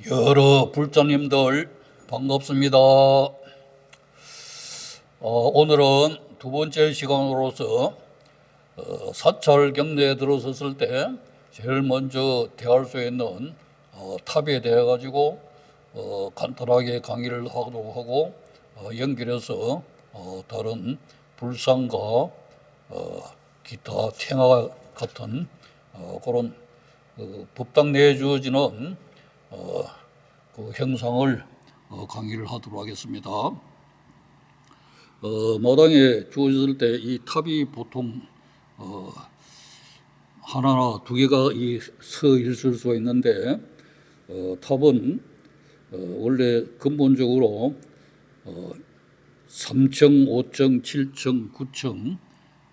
여러 불자님들 반갑습니다. 오늘은 두 번째 시간으로서 사찰 경내에 들어섰을 때 제일 먼저 대할 수 있는 탑에 대해 가지고 간단하게 강의를 하도록 하고 연결해서 다른 불상과 기타 탱화 같은 그런 법당 내에 주어지는 그 형상을 강의를 하도록 하겠습니다. 마당에 주어졌을 때 이 탑이 보통 하나나 두 개가 서 있을 수가 있는데 탑은 원래 근본적으로 3층, 5층, 7층, 9층,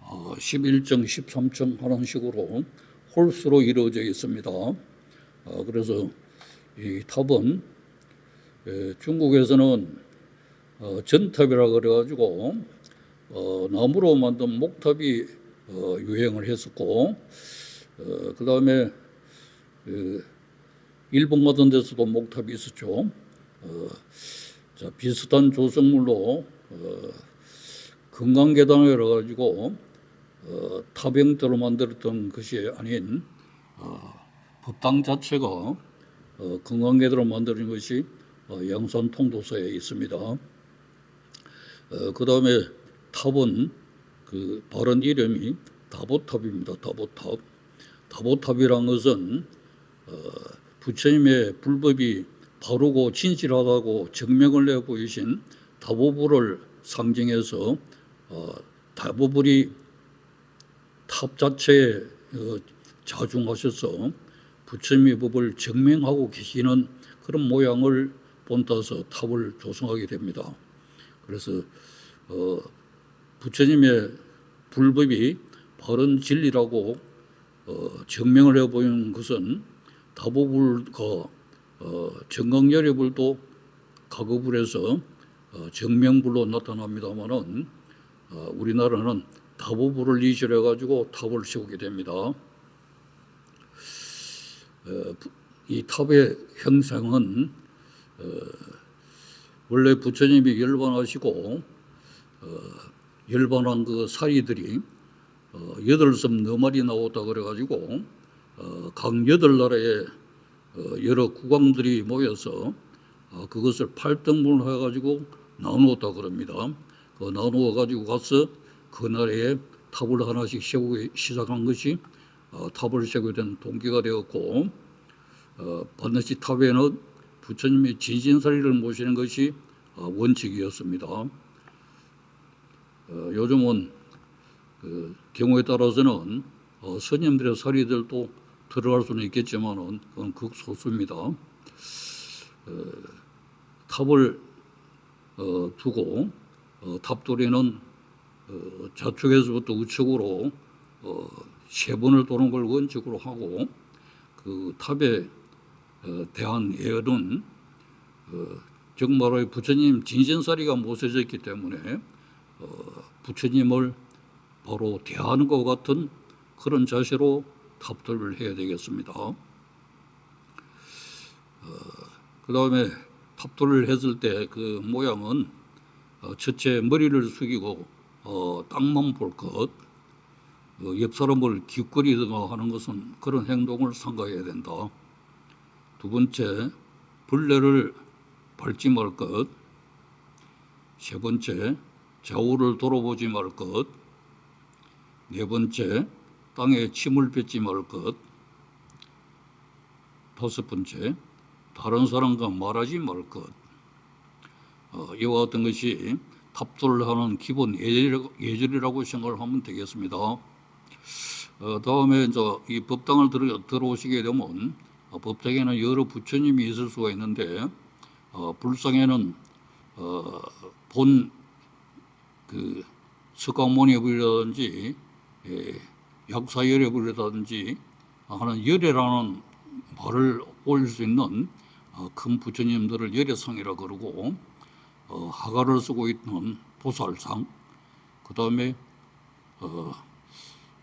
11층, 13층 하는 식으로 홀수로 이루어져 있습니다. 그래서 이 탑은 중국에서는 전탑이라 그래가지고 나무로 만든 목탑이 유행을 했었고, 그 다음에 일본 같은 데서도 목탑이 있었죠. 자, 비슷한 조성물로 금강계단이라 가지고 탑 형태로 만들었던 것이 아닌 법당 자체가 금강계단으로 만드는 것이 양산 통도서에 있습니다. 그 다음에 탑은 그 바른 이름이 다보탑입니다. 다보탑. 다보탑이란 것은 부처님의 불법이 바르고 진실하다고 증명을 내 보이신 다보불을 상징해서 다보불이 탑 자체에 자중하셔서 부처님의 법을 증명하고 계시는 그런 모양을 본따서 탑을 조성하게 됩니다. 그래서 부처님의 불법이 바른 진리라고 증명을 해 보이는 것은 다보불과 정강열애불도 가거불에서 정명불로 나타납니다마는 우리나라는 다보불을 이실해 가지고 탑을 세우게 됩니다. 이 탑의 형상은 원래 부처님이 열반하시고 열반한 그 사리들이 8섬 4마리 나왔다 그래가지고 각 8나라의 여러 국왕들이 모여서 그것을 8등분을 해가지고 나누었다 그럽니다. 그 나누어 가지고 가서 그 나라에 탑을 하나씩 세우기 시작한 것이 탑을 세우게 된 동기가 되었고, 반드시 탑에는 부처님의 진신사리를 모시는 것이 원칙이었습니다. 요즘은 그 경우에 따라서는 스님들의 사리들도 들어갈 수는 있겠지만은 그건 극소수입니다. 탑을 두고 탑돌이는 좌측에서부터 우측으로 3번을 도는 걸 원칙으로 하고, 그 탑에 대한 예언은 정말로 부처님 진신사리가 모셔져 있기 때문에 부처님을 바로 대하는 것 같은 그런 자세로 탑돌을 해야 되겠습니다. 그 다음에 탑돌을 했을 때 그 모양은 첫째 머리를 숙이고 땅만 볼 것, 옆 사람을 기웃거리거나 하는 것은 그런 행동을 삼가해야 된다. 두 번째, 벌레를 밟지 말 것. 세 번째, 좌우를 돌아보지 말 것. 네 번째, 땅에 침을 뱉지 말 것. 다섯 번째, 다른 사람과 말하지 말 것. 이와 같은 것이 탑돌을 하는 기본 예절이라고 생각을 하면 되겠습니다. 다음에 이제 이 법당을 들어오시게 되면 법당에는 여러 부처님이 있을 수가 있는데 불상에는 본 그 석가모니불이라든지 약사열애불이라든지 하는 열애라는 말을 올릴 수 있는 큰 부처님들을 열애상이라 그러고, 하가를 쓰고 있는 보살상, 그 다음에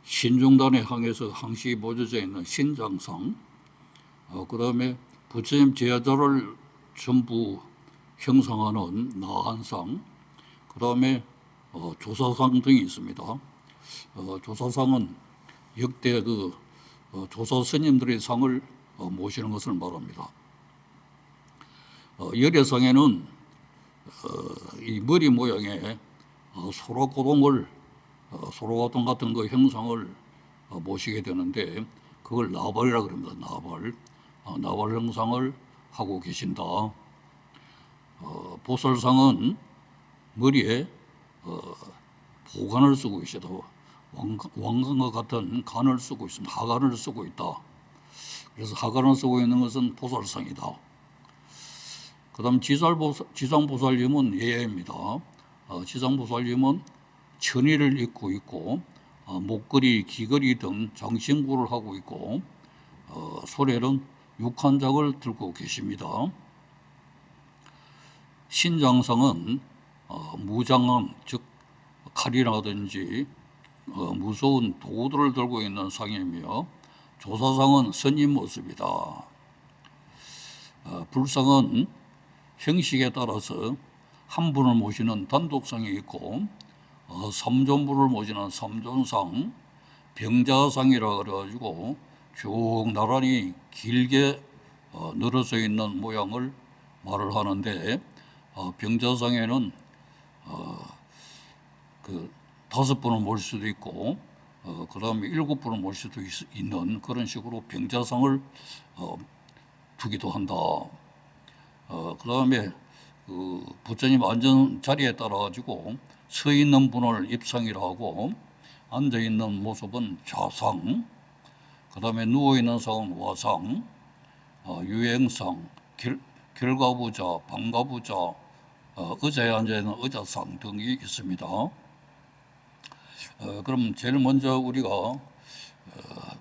신중단에 항해서 항시 모여져 있는 신장상, 그 다음에 부처님 제자를 전부 형상하는 나한상, 그 다음에 조사상 등이 있습니다. 조사상은 역대 조사 스님들의 상을 모시는 것을 말합니다. 열애상에는 이 머리 모양의 소라고동 같은 그 형상을 모시게 되는데 그걸 나발이라고 합니다. 나발 형상을 하고 계신다. 보살상은 머리에 보관을 쓰고 계시다. 왕관과 같은 관을 쓰고 있습니다. 하관을 쓰고 있다. 그래서 하관을 쓰고 있는 것은 보살상이다. 그다음 지상보살님은 예입니다. 지상보살님은 천의를 입고 있고 목걸이, 귀걸이 등 장신구를 하고 있고 손에는 육한장을 들고 계십니다. 신장상은 무장함, 즉 칼이라든지 무서운 도구들을 들고 있는 상이며 조사상은 스님 모습이다. 불상은 형식에 따라서 한 분을 모시는 단독상이 있고 삼존부를 모시는 삼존상, 병자상이라 그래가지고 쭉 나란히 길게 늘어서 있는 모양을 말을 하는데 병자상에는 그 5분을 모실 수도 있고 그 다음에 7분을 모실 수도 있는 그런 식으로 병자상을 두기도 한다. 그 다음에 부처님 앉은 자리에 따라 가지고 서 있는 분을 입상이라고 하고 앉아 있는 모습은 좌상, 그 다음에 누워 있는 상은 와상, 유행상, 결가부자, 방가부자, 의자에 앉아 있는 의자상 등이 있습니다. 그럼 제일 먼저 우리가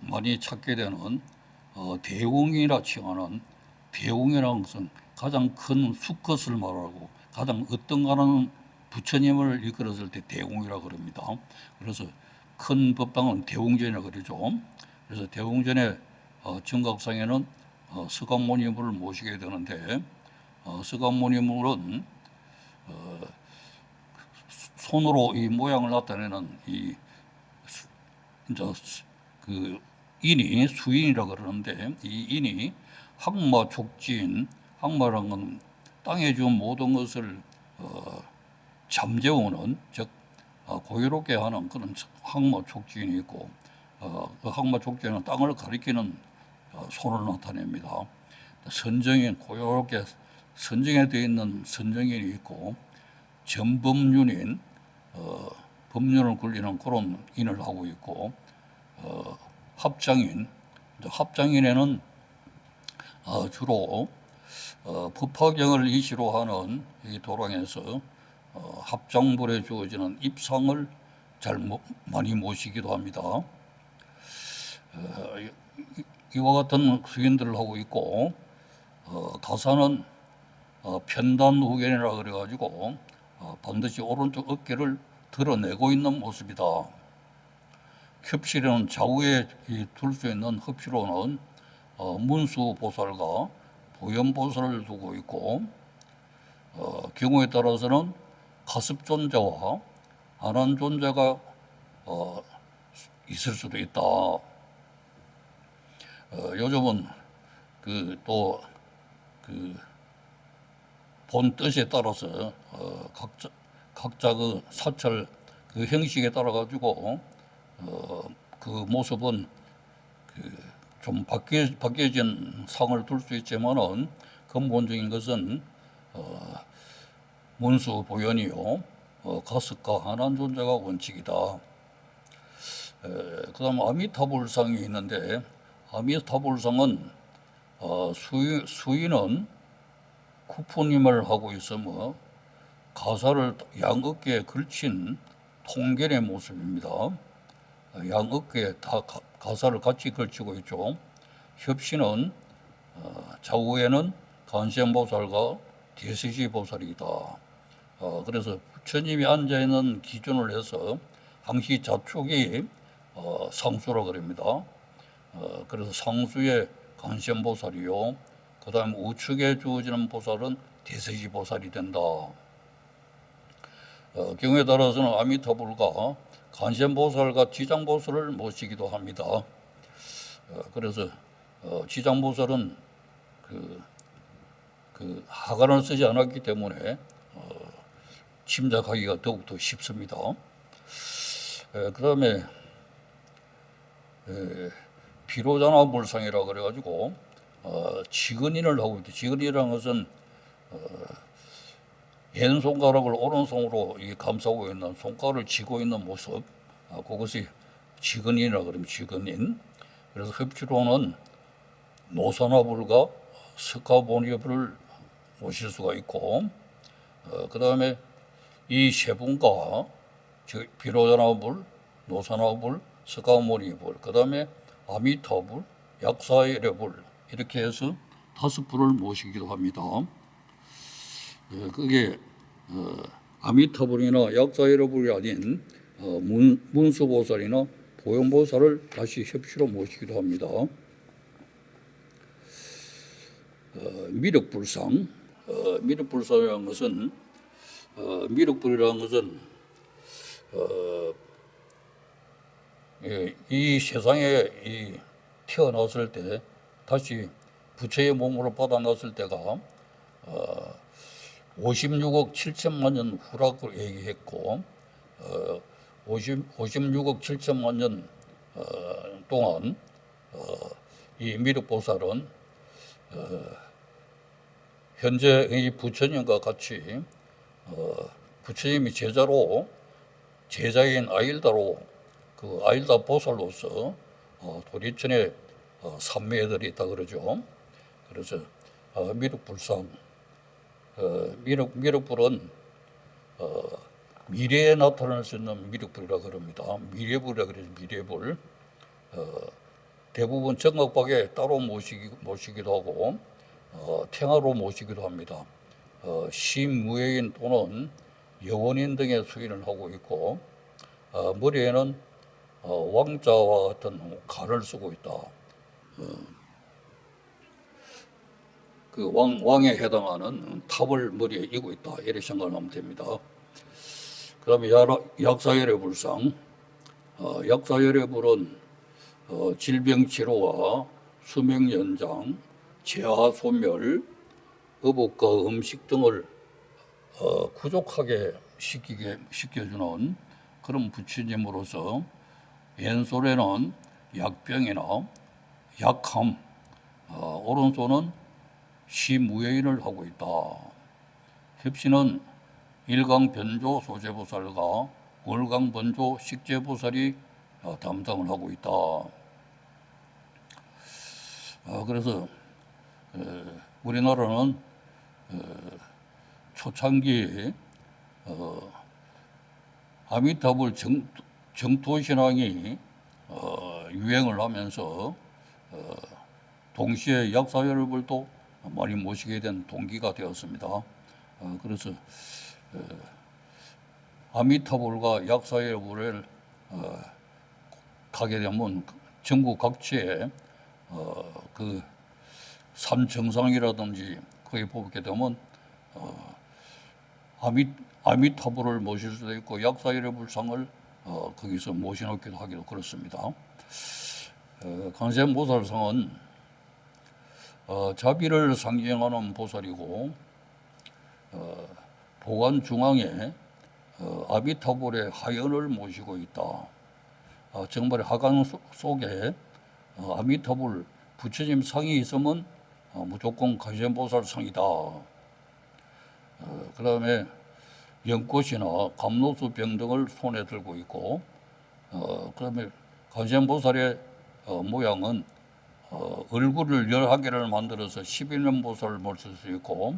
많이 찾게 되는 대웅이라 칭하는 대웅이라는 것은 가장 큰 수컷을 말하고 가장 어떤가는 부처님을 일컬었을 때 대웅이라고 그럽니다. 그래서 큰 법당은 대웅전이라고 그러죠. 그래서 대웅전의 정각상에는 서강모니물을 모시게 되는데 서강모니물은 손으로 이 모양을 나타내는 이 이제 그 인이 수인이라고 그러는데 이 인이 항마촉진, 항마라는 건 땅에 준 모든 것을 잠재우는 즉 고요롭게 하는 그런 항마촉진이 있고 그 항마촉진은 땅을 가리키는 손을 나타냅니다. 선정인, 고요롭게 선정에 되어 있는 선정인이 있고 전법륜인, 법륜을 굴리는 그런 인을 하고 있고 합장인, 합장인에는 주로 법화경을 이시로 하는 이 도량에서 합장불에 주어지는 입상을 많이 모시기도 합니다. 이와 같은 수행들을 하고 있고 가사는 편단후견이라 그래가지고 반드시 오른쪽 어깨를 드러내고 있는 모습이다. 흡시로는 좌우에 둘 수 있는 흡시로는 문수보살과 보현보살을 두고 있고 경우에 따라서는 가습존자와 안한존자가 있을 수도 있다. 요즘은 본 뜻에 따라서 각자 그 사찰 그 형식에 따라 가지고 그 모습은 좀 바뀌어진 상을 둘 수 있지만은 근본적인 것은 문수 보현이요 가습과 안한존자가 원칙이다. 그다음 아미타불상이 있는데 아미타불상은 수인은 쿠푸님을 하고 있으며 가사를 양어깨에 걸친 통견의 모습입니다. 양어깨에 다 가사를 같이 걸치고 있죠. 협신은 좌우에는 간센보살과 대세시보살이다. 그래서 부처님이 앉아있는 기준을 해서 항시 좌측이 상수라고 그럽니다. 그래서 상수의 간센보살이요 그다음 우측에 주어지는 보살은 대세지 보살이 된다. 경우에 따라서는 아미타불과 간센보살과 지장보살을 모시기도 합니다. 그래서 지장보살은 그 하관을 쓰지 않았기 때문에 침작하기가 더욱더 쉽습니다. 그다음에 비로자나불상이라 그래가지고 지근인을 하고 있다. 지근이라는 것은 왼손가락을 오른손으로 감싸고 있는, 손가락을 쥐고 있는 모습, 그것이 지근인이라 그러면 지근인. 그래서 흡주로는 노사나불과 석가모니불을 모실 수가 있고, 그 다음에 이 세 분과 비로자나불, 노사나불, 석가모니불, 그 다음에 아미타불, 약사열애불, 이렇게 해서 5불을 모시기도 합니다. 그게 아미타불이나 약사열애불이 아닌 문수보살이나 보현보살을 다시 협시로 모시기도 합니다. 미륵불상, 미륵불상이라는 것은 미륵불이라는 것은 이 세상에 태어났을 때 다시 부처의 몸으로 받아났을 때가 56억 7천만 년 후라고 얘기했고 56억 7천만 년 동안 이 미륵보살은 현재 이 부처님과 같이 부처님이 제자인 아일다로 그 아일다 보살로서 도리천에 산매들이 있다 그러죠. 그래서 미륵불상, 미륵불은 미래에 나타날 수 있는 미륵불이라 그럽니다. 미래불이라 그래서 미래불. 대부분 정각박에 따로 모시기도 하고 탱화로 모시기도 합니다. 시무예인 또는 여원인 등의 수인을 하고 있고 머리에는 왕자와 같은 칼을 쓰고 있다. 그 왕에 해당하는 탑을 머리에 이고 있다. 이렇게 생각하면 됩니다. 그 다음에 약사열애불상. 약사열애불은 질병치료와 수명연장, 재하소멸, 의복과 음식 등을 구족하게 시켜주는 그런 부처님으로서 왼손에는 약병이나 약함, 오른손은 시무예인을 하고 있다. 협시는 일강변조 소재보살과 월강변조 식재보살이 담당을 하고 있다. 그래서 우리나라는 초창기에 아미타불 정토신앙이 유행을 하면서 동시에 약사열애불도 많이 모시게 된 동기가 되었습니다. 그래서 아미타불과 약사열애불을 가게 되면 전국 각지에 그 삼정상이라든지 거기 보게 되면 아미타불을 모실 수도 있고 약사열애불상을 거기서 모셔놓기도 하기도 그렇습니다. 간센보살상은 자비를 상징하는 보살이고 보관 중앙에 아미타불의 하연을 모시고 있다. 정말 하관 속에 아미타불 부처님 상이 있으면 무조건 간센보살 상이다. 그 다음에 연꽃이나 감로수병 등을 손에 들고 있고 그 다음에 간센보살의 모양은 얼굴을 11개를 만들어서 11면보살을 모실 수 있고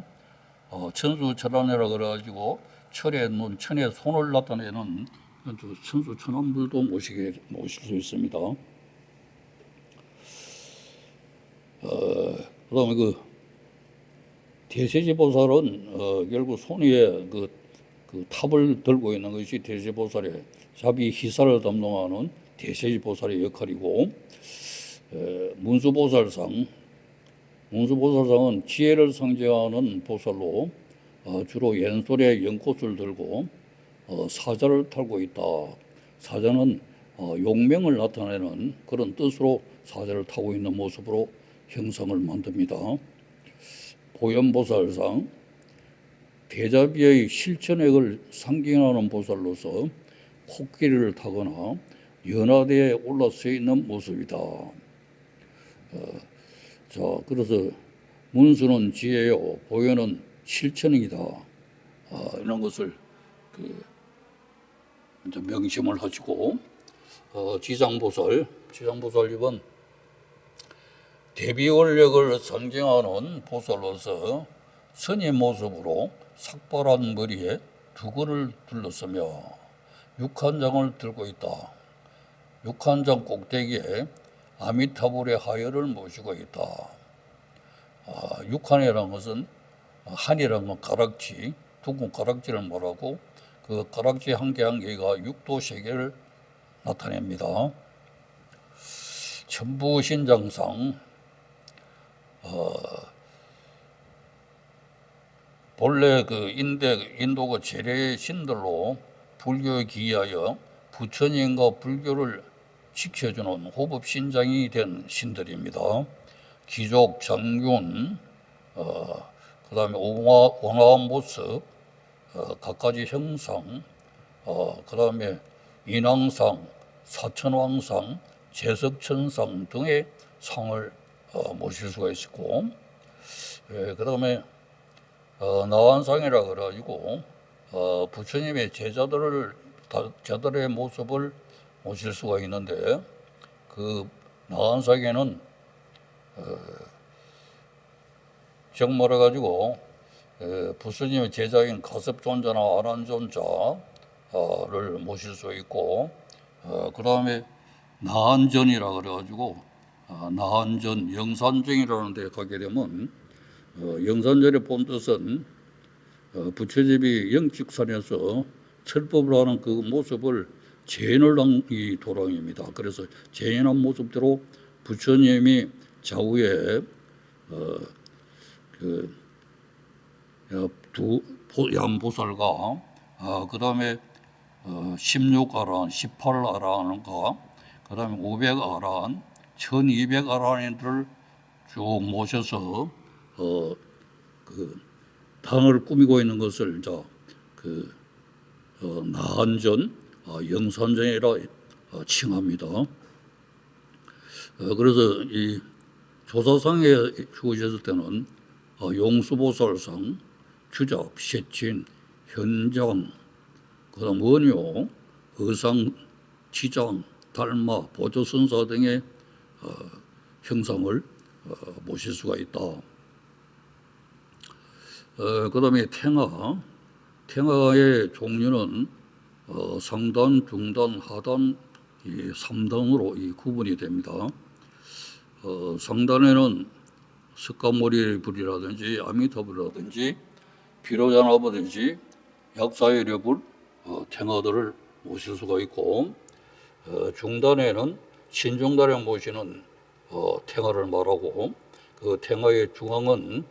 천수천안이라 그래가지고 철에 눈, 천에 손을 나타내는 천수천안불도 모실 수 있습니다. 그 다음에 그 대세지보살은 결국 손 위에 그 탑을 들고 있는 것이 대세지보살의 자비 희사를 담당하는 대세지보살의 역할이고 문수보살상 운수보살상은 지혜를 상징하는 보살로 주로 왼손에 연꽃을 들고 사자를 타고 있다. 사자는 용맹을 나타내는 그런 뜻으로 사자를 타고 있는 모습으로 형상을 만듭니다. 보현보살상 대자비의 실천액을 상징하는 보살로서 코끼리를 타거나 연하대에 올라서 있는 모습이다. 자, 그래서 문수는 지혜요, 보현은 실천이다. 이런 것을 이제 명심을 하시고, 지장보살 이번 대비원력을 상징하는 보살로서 스님 모습으로 삭발한 머리에 두건을 둘렀으며 육한장을 들고 있다. 육한장 꼭대기에 아미타불의 하열을 모시고 있다. 육한이라는 것은 한이라는 건 가락지, 둥근 가락지를 말하고 그 가락지 한 개 한 개가 육도 세계를 나타냅니다. 천부신장상 본래 인도 재래 신들로 불교에 기이하여 부처님과 불교를 지켜주는 호법신장이 된 신들입니다. 기족, 정균, 그 다음에 온화한 모습, 갖가지 형상, 그 다음에 인왕상, 사천왕상, 제석천상 등의 상을 모실 수가 있고, 그 다음에 나완상이라 그래가지고 부처님의 제자들의 모습을 모실 수가 있는데, 그 나완상에는 정말해가지고 부처님의 제자인 가섭존자나 아란존자를 모실 수 있고, 그 다음에 나한전이라 그래가지고 나한전 영산정이라는 데 가게 되면 영산전의 본뜻은 부처님이 영직산에서 철법을 하는 그 모습을 재현을 한 이 도랑입니다. 그래서 재현한 모습대로 부처님이 좌우에 두 양보살과 그 다음에 16아란, 18아란과 그 다음에 500아란, 1200아란인들을 쭉 모셔서 그 당을 꾸미고 있는 것을 나한전, 영산전이라 칭합니다. 그래서 이 조사상에 주어졌을 때는 용수보살상, 주작, 셰친, 현장, 그다음 원효, 의상, 지장, 달마, 보조선사 등의 형상을 모실 수가 있다. 그다음에 탱화의 종류는 상단, 중단, 하단 이 3단으로 구분이 됩니다. 상단에는 석가모니 불이라든지 아미타불이라든지 비로자나부든지 약사의료불 탱화들을 모실 수가 있고, 중단에는 신중단에 모시는 탱화를 말하고, 그 탱화의 중앙은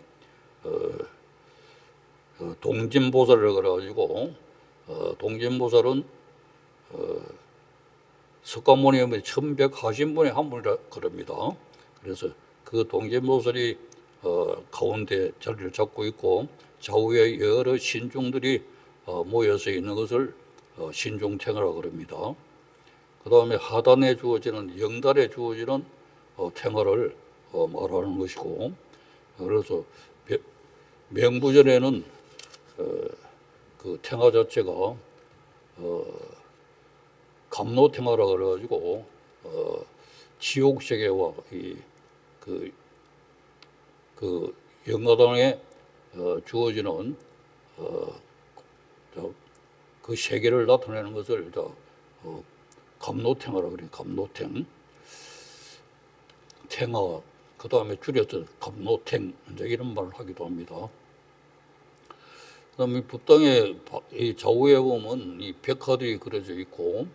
동진보살이라고 그래가지고 동진보살은 석가모니의 1100하신분의 한 분이라 그럽니다. 그래서 그 동진보살이 가운데 자리를 잡고 있고, 좌우에 여러 신중들이 모여서 있는 것을 신중탱화라고 그럽니다. 그 다음에 하단에 주어지는 영단에 주어지는 탱화를 말하는 것이고, 그래서 명부전에는 그 탱화 자체가 감로탱화라 그래가지고 지옥세계와 그 영가당에 주어지는 그 세계를 나타내는 것을 감로탱화라 그래요. 감로탱, 탱화, 그 다음에 줄여서 감로탱 이런 말을 하기도 합니다. 그다음에 법당의 이 좌우에 보면 이 벽화들이 그려져 있고,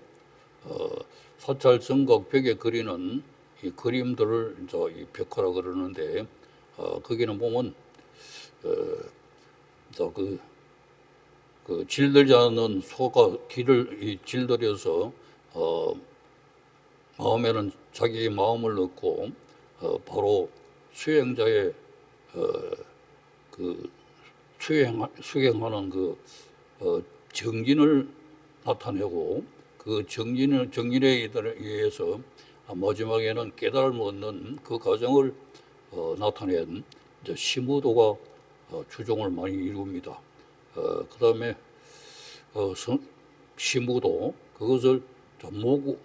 사찰 정각 벽에 그리는 이 그림들을 이제 이 벽화라 그러는데, 거기는 보면 그 질들지 않은 소가 길을 질들여서 마음에는 자기의 마음을 넣고 바로 수행자의 그 수행하는 그 정진을 나타내고 그 정진에 의해서 마지막에는 깨달음을 얻는 그 과정을 나타낸 이제 심우도가 주종을 많이 이룹니다. 그 다음에 심우도 그것을 모구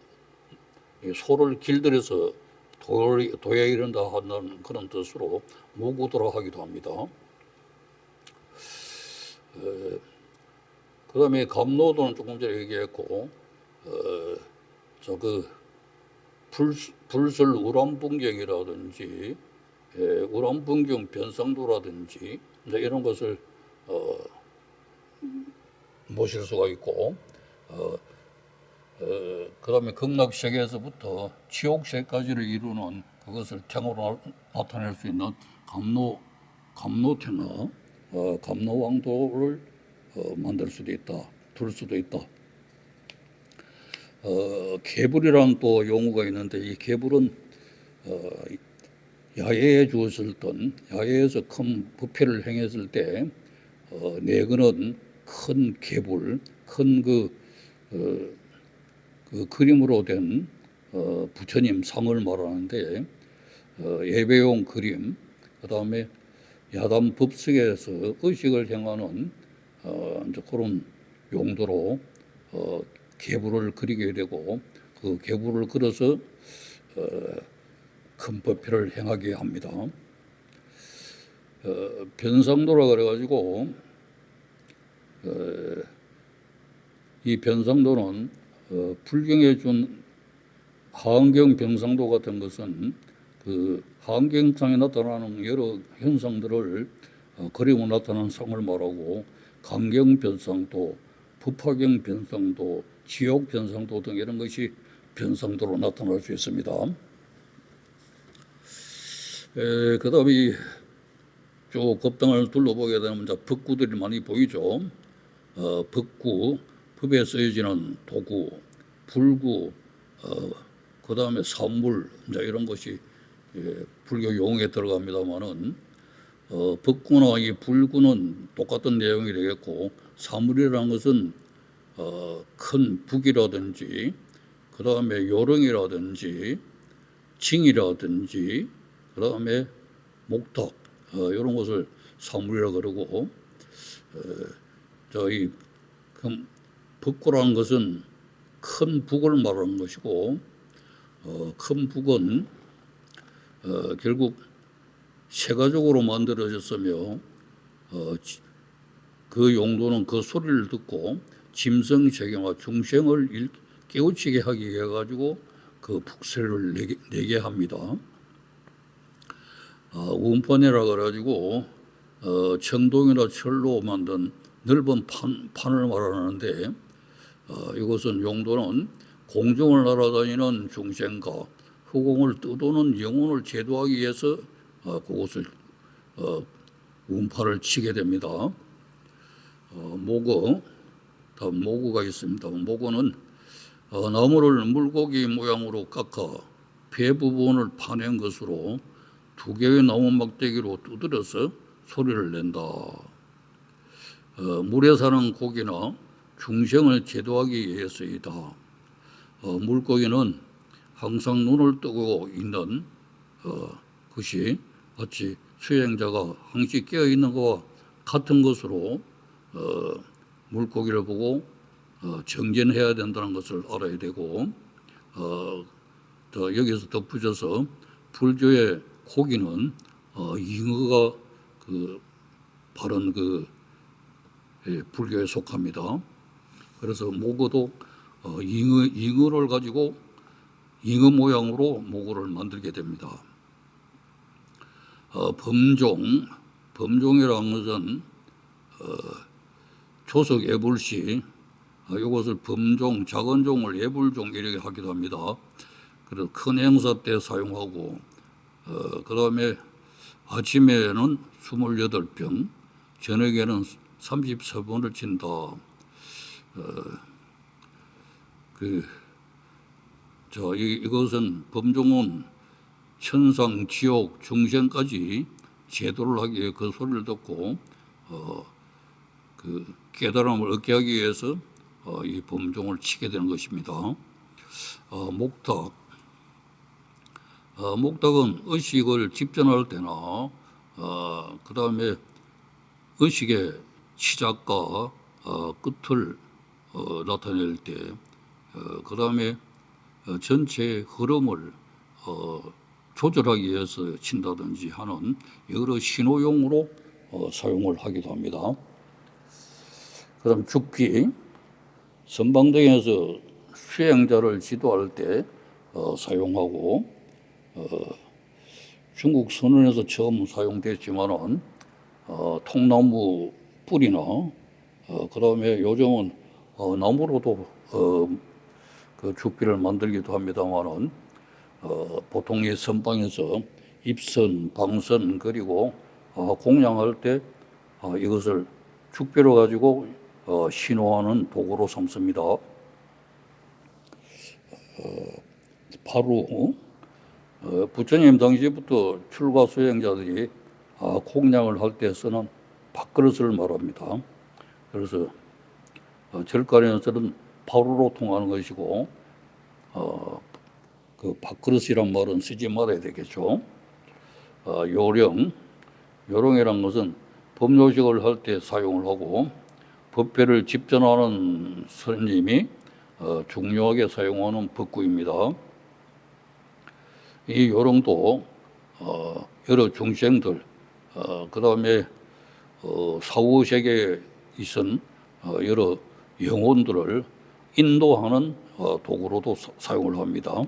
소를 길들여서 도에 이른다 하는 그런 뜻으로 모구도라 하기도 합니다. 그 다음에 감노도는 조금 전에 얘기했고 불설 우람분경이라든지 우람분경 변상도라든지 이런 것을 모실 수가 있고 그 다음에 극락세계에서부터 지옥세까지를 이루는 그것을 탱으로 나타낼 수 있는 감노태나 감노왕도를 만들 수도 있다, 둘 수도 있다. 개불이라는 또 용어가 있는데 이 개불은 야외에 주었을 야외에서 큰 부패를 행했을 때 내거는 큰 개불, 큰 그 그림으로 된 부처님 상을 말하는데 예배용 그림, 그 다음에 야단 법석에서 의식을 행하는 이제 그런 용도로 개불을 그리게 되고 그 개불을 그려서 큰 법회를 행하게 합니다. 변상도라 그래가지고 이 변상도는 불경에 준 하안경 변상도 같은 것은 그 하안경상에 나타나는 여러 현상들을 그림으로 나타나는 상을 말하고 강경 변상도, 부파경 변상도, 지옥 변상도 등 이런 것이 변상도로 나타날 수 있습니다. 그 다음에 쭉 법당을 둘러보게 되면 법구들이 많이 보이죠. 법구, 법에 쓰여지는 도구, 불구, 그 다음에 사물 이런 것이 불교 용어에 들어갑니다만은 법구나 이 불구는 똑같은 내용이 되겠고 사물이라는 것은 큰 북이라든지 그 다음에 요령이라든지 징이라든지 그 다음에 목탁 이런 것을 사물이라 그러고 이 법구라는 것은 큰 북을 말하는 것이고 큰 북은 결국 세가족으로 만들어졌으며 그 용도는 그 소리를 듣고 짐승세계와 중생을 깨우치게 하기 위해 가지고 그 북세를 내게 합니다. 운판이라 그래가지고 청동이나 철로 만든 넓은 판을 말하는데 이것은 용도는 공중을 날아다니는 중생과 후공을 떠도는 영혼을 제도하기 위해서 그것을 운판을 치게 됩니다. 모거, 다음 모구가 있습니다. 모구는 나무를 물고기 모양으로 깎아 배 부분을 파낸 것으로 두 개의 나무 막대기로 두드려서 소리를 낸다. 물에 사는 고기나 중생을 제도하기 위해서이다. 물고기는 항상 눈을 뜨고 있는 것이 마치 수행자가 항시 깨어 있는 것과 같은 것으로 물고기를 보고 정진해야 된다는 것을 알아야 되고 여기서 덧붙여서 불교의 고기는 잉어가 바른 불교에 속합니다. 그래서 모거도 잉어를 가지고 잉어 모양으로 모거를 만들게 됩니다. 범종이라는 것은 조석 예불시 이것을 범종, 작은 종을 예불종 이렇게 하기도 합니다. 그래서 큰 행사 때 사용하고 그 다음에 아침에는 28병, 저녁에는 33번을 친다. 이것은 범종은 천상, 지옥, 중생까지 제도를 하기 위해 그 소리를 듣고 깨달음을 얻게 하기 위해서 이 범종을 치게 되는 것입니다. 목탁. 목탁은 의식을 집전할 때나 그 다음에 의식의 시작과 끝을 나타낼 때, 그 다음에 전체의 흐름을 조절하기 위해서 친다든지 하는 여러 신호용으로 사용을 하기도 합니다. 그 다음 죽기. 선방등에서 수행자를 지도할 때 사용하고, 중국 선원에서 처음 사용됐지만은 통나무 뿌리나 그 다음에 요즘은 나무로도 그 죽비를 만들기도 합니다만은 보통 이 선방에서 입선, 방선 그리고 공양할 때 이것을 죽비로 가지고 신호하는 도구로 삼습니다. 바로 부처님 당시부터 출가 수행자들이 공양을 할 때 쓰는 밥그릇을 말합니다. 그래서 절간에서는 바로로 통하는 것이고 그 밥그릇이란 말은 쓰지 말아야 되겠죠. 요령이란 것은 법요식을 할 때 사용을 하고 법회를 집전하는 스님이 중요하게 사용하는 법구입니다. 이 요령도 여러 중생들, 그 다음에 사후세계에 있은 여러 영혼들을 인도하는 도구로도 사용을 합니다.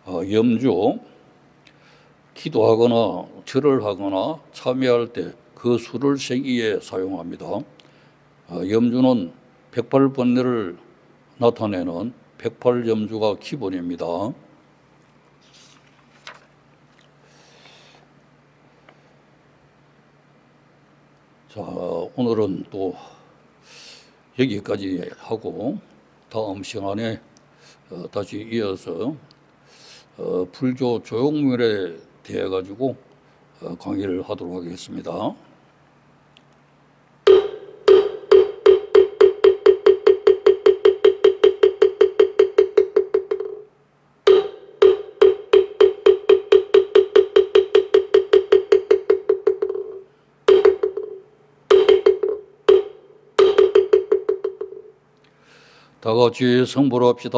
염주, 기도하거나 절을 하거나 참여할 때 그 수를 세기에 사용합니다. 염주는 108번뇌를 나타내는 108염주가 기본입니다. 자, 오늘은 또 여기까지 하고 다음 시간에 다시 이어서 불교 조용물에 대해 가지고 강의를 하도록 하겠습니다. 다 같이 성불합시다.